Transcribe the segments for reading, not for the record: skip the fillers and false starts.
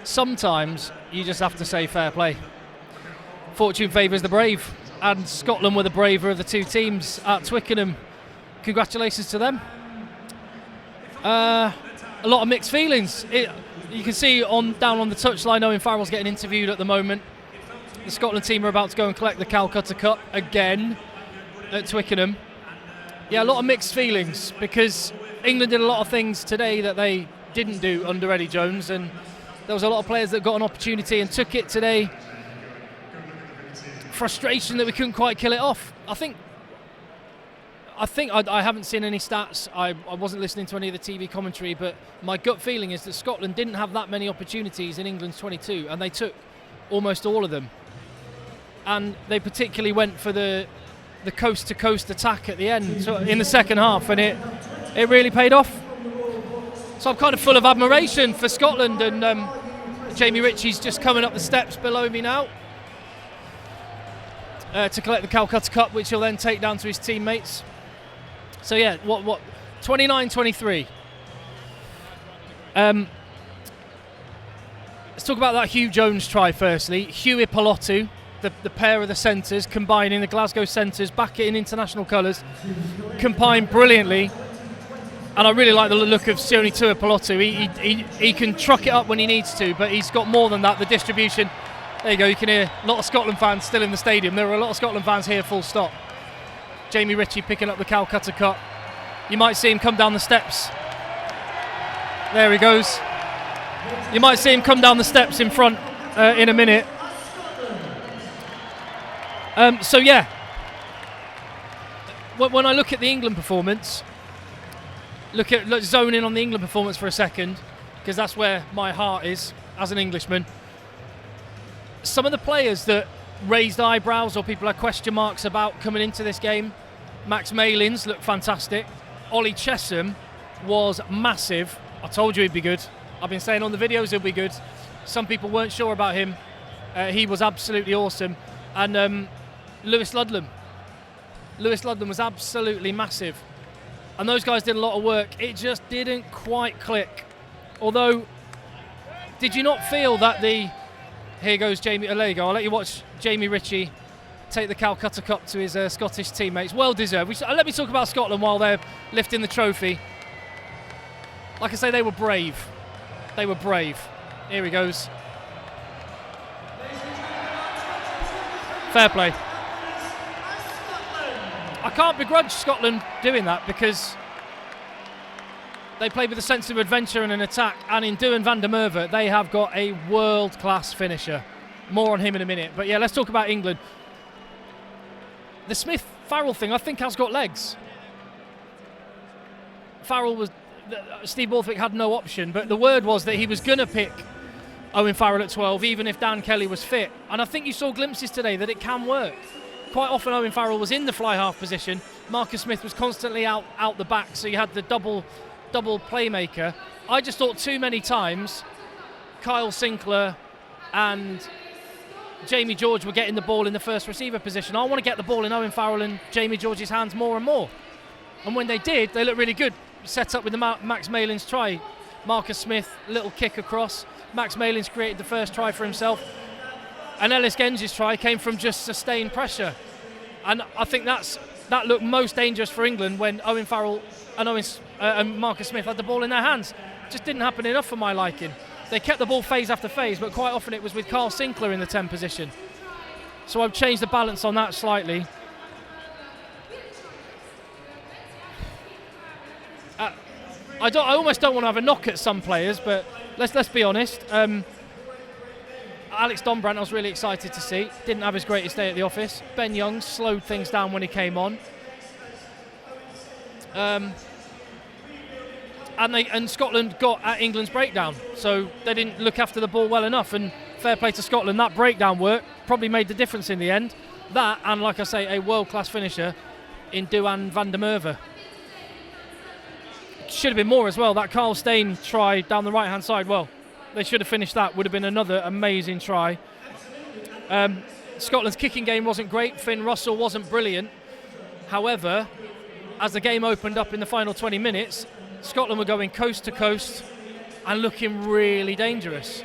sometimes you just have to say fair play. Fortune favours the brave, and Scotland were the braver of the two teams at Twickenham. Congratulations to them. A lot of mixed feelings. You can see down on the touchline, Owen Farrell's getting interviewed at the moment. The Scotland team are about to go and collect the Calcutta Cup again at Twickenham. Yeah, a lot of mixed feelings, because England did a lot of things today that they didn't do under Eddie Jones, and there was a lot of players that got an opportunity and took it today. Frustration that we couldn't quite kill it off. I think I haven't seen any stats. I wasn't listening to any of the TV commentary, but my gut feeling is that Scotland didn't have that many opportunities in England's 22, and they took almost all of them. And they particularly went for the coast-to-coast attack at the end, so in the second half, and it really paid off. So I'm kind of full of admiration for Scotland, and Jamie Ritchie's just coming up the steps below me now to collect the Calcutta Cup, which he'll then take down to his teammates. So yeah, what 29-23. Let's talk about that Hugh Jones try firstly. Hughie Pilotu, the pair of the centres, combining the Glasgow centres back in international colours, combined brilliantly. And I really like the look of Sione Tuipulotu. He can truck it up when he needs to, but he's got more than that. The distribution. There you go. You can hear a lot of Scotland fans still in the stadium. There are a lot of Scotland fans here, full stop. Jamie Ritchie picking up the Calcutta Cup. You might see him come down the steps. There he goes. You might see him come down the steps in front in a minute. So yeah, when I look at the England performance, let's zone in on the England performance for a second, because that's where my heart is as an Englishman. Some of the players that raised eyebrows or people had question marks about coming into this game, Max Malins looked fantastic. Ollie Chesham was massive. I told you he'd be good. I've been saying on the videos he'll be good. Some people weren't sure about him. He was absolutely awesome. And Lewis Ludlam was absolutely massive. And those guys did a lot of work. It just didn't quite click. Although, did you not feel that here goes Jamie, there you go, I'll let you watch Jamie Ritchie take the Calcutta Cup to his Scottish teammates. Well deserved. Let me talk about Scotland while they're lifting the trophy. Like I say, they were brave. They were brave. Here he goes. Fair play. I can't begrudge Scotland doing that, because they played with a sense of adventure and an attack, and in Duhan van der Merwe they have got a world-class finisher. More on him in a minute. But yeah, let's talk about England. The Smith-Farrell thing, I think, has got legs. Steve Borthwick had no option, but the word was that he was going to pick Owen Farrell at 12, even if Dan Kelly was fit. And I think you saw glimpses today that it can work. Quite often Owen Farrell was in the fly-half position. Marcus Smith was constantly out the back, so you had the double playmaker. I just thought too many times Kyle Sinclair and Jamie George were getting the ball in the first receiver position. I want to get the ball in Owen Farrell and Jamie George's hands more and more. And when they did, they looked really good. Set up with the Max Malins try. Marcus Smith, little kick across. Max Malins created the first try for himself. And Ellis Genge's try came from just sustained pressure. And I think that looked most dangerous for England when Owen Farrell and Marcus Smith had the ball in their hands. Just didn't happen enough for my liking. They kept the ball phase after phase, but quite often it was with Carl Sinclair in the 10 position. So I've changed the balance on that slightly. I almost don't want to have a knock at some players, but let's be honest. Alex Donbrant I was really excited to see. Didn't have his greatest day at the office. Ben Young slowed things down when he came on. And Scotland got at England's breakdown, so they didn't look after the ball well enough, and fair play to Scotland. That breakdown work probably made the difference in the end. That, and like I say, a world-class finisher in Duhan van der Merwe. Should have been more as well. That Carl Steyn try down the right-hand side, well, they should have finished that. Would have been another amazing try. Scotland's kicking game wasn't great. Finn Russell wasn't brilliant. However, as the game opened up in the final 20 minutes, Scotland were going coast to coast and looking really dangerous.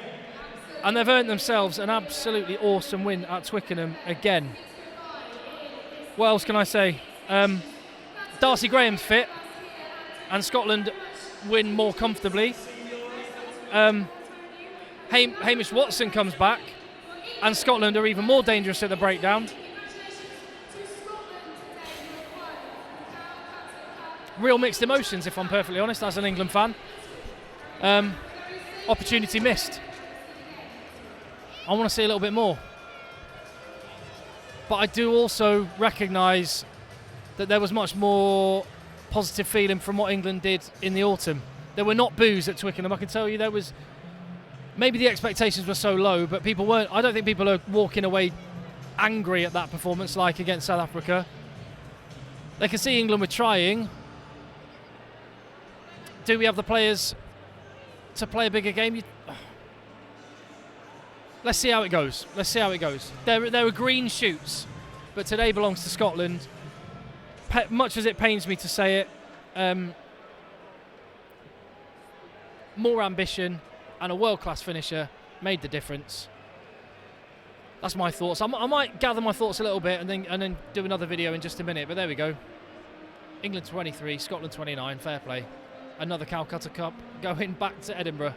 And they've earned themselves an absolutely awesome win at Twickenham again. What else can I say? Darcy Graham's fit, and Scotland win more comfortably. Hamish Watson comes back, and Scotland are even more dangerous at the breakdown. Real mixed emotions, if I'm perfectly honest, as an England fan. Opportunity missed. I want to see a little bit more. But I do also recognise that there was much more positive feeling from what England did in the autumn. There were not boos at Twickenham. I can tell you there was. Maybe the expectations were so low, but people weren't. I don't think people are walking away angry at that performance like against South Africa. They can see England were trying. Do we have the players to play a bigger game? Let's see how it goes. Let's see how it goes. There are green shoots, but today belongs to Scotland. Much as it pains me to say it, more ambition and a world-class finisher made the difference. That's my thoughts. I might gather my thoughts a little bit and then do another video in just a minute. But there we go. England 23, Scotland 29. Fair play. Another Calcutta Cup going back to Edinburgh.